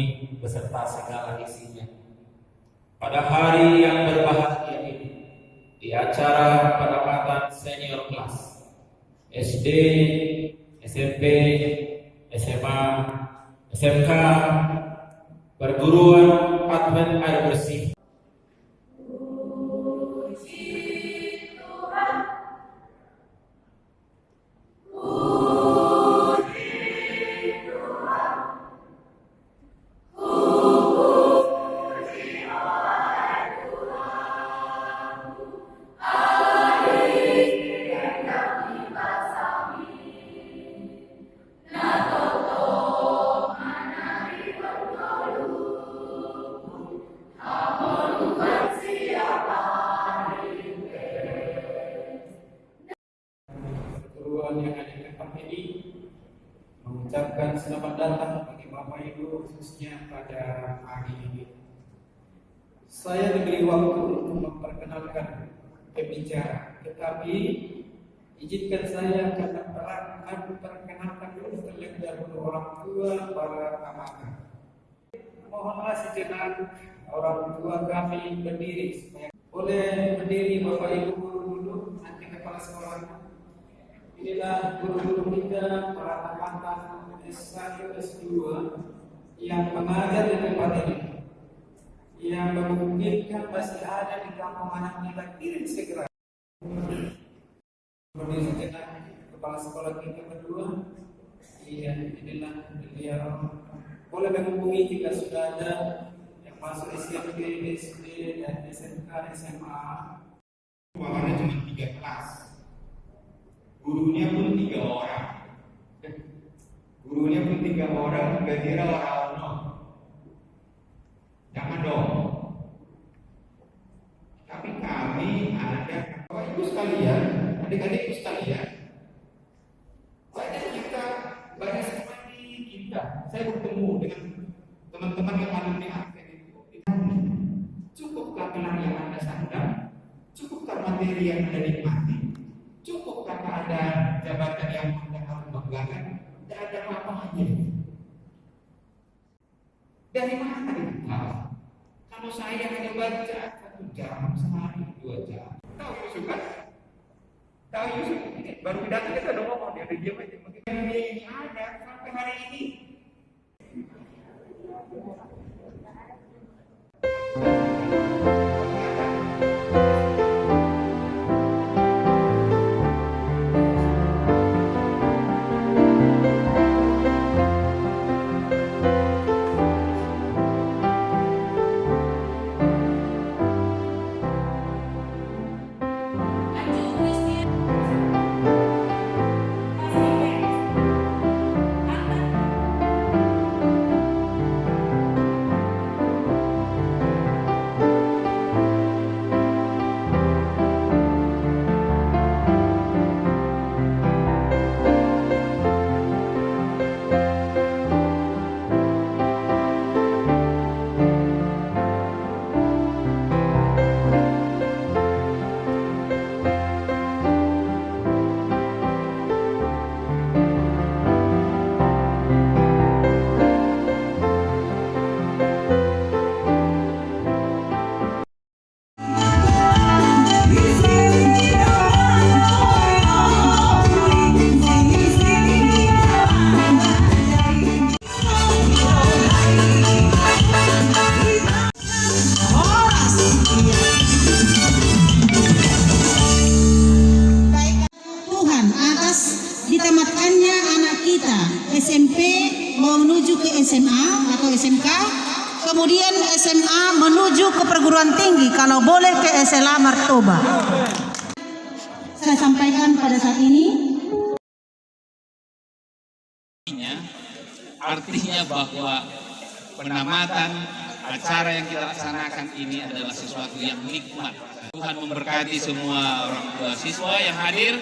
bumi beserta segala isinya. Pada hari yang berbahagia ini, di acara penempatan senior kelas SD, SMP, SMA, SMK, perguruan Advent Air Bersih. Yang ada di tempat ini mengucapkan selamat datang bagi Bapak Ibu khususnya pada hari ini. Saya diberi waktu untuk memperkenalkan pembicara, tetapi izinkan saya akan perkenalkan dulu terlebih dahulu orang tua para amaka. Mohonlah sejenak orang tua kami berdiri. Boleh berdiri Bapak Ibu dulu, nanti kepala sekolah. Inilah guru-guru kita, para mantan S1, S2 yang mengajar di tempat ini, yang memungkinkan masih ada di kampung anak kita kirim segera. Berdiri sejenak kepala sekolah kita berdua. Iya, inilah beliau. Boleh menghubungi jika sudah ada yang masuk SMP, SD, dan SMK, SMA. Ruangannya cuma 3 kelas. Gurunya pun 3 orang. Gurunya pun 3 orang, gajinya orang. Jangan dong. Tapi kami ada, Bapak Ibu sekalian, adik-adikku sekalian, banyak sekali kita. Saya bertemu dengan teman-teman yang alumni Advent itu. Cukupkah gelar yang Anda sandang? Cukupkah materi yang Anda nikmati? Cukup karena ada jabatan yang Anda harus banggakan? Tidak ada apa-apanya. Dari mana itu? Kalau saya hanya baca 1 jam sehari, 2 jam. Tahu Yusuf kan? Tahu Yusuf? Ini baru datang kita udah ngomong, dia diam aja. Bagaimana ini ada sampai hari ini? ditamatkannya anak kita SMP menuju ke SMA atau SMK, kemudian SMA menuju ke perguruan tinggi, kalau boleh ke SLA Martoba. Saya sampaikan pada saat ini. Artinya bahwa penamatan acara yang kita laksanakan ini adalah sesuatu yang nikmat. Tuhan memberkati semua orang tua siswa yang hadir.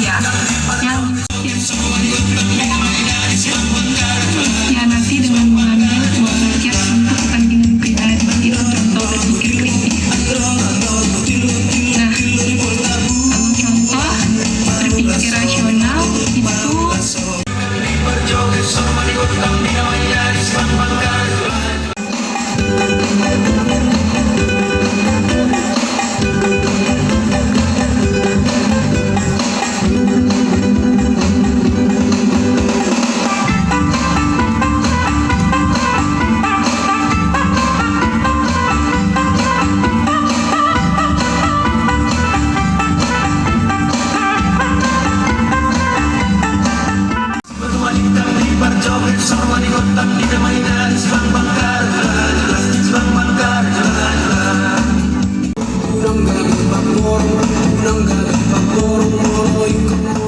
ya yang nanti dengan mengambil sebuah target untuk kepentingan pribadi itu contoh berpikir kritis. Nah, contoh berpikir rasional itu Unang gabi pagporong, unang gabi pagporong, moroy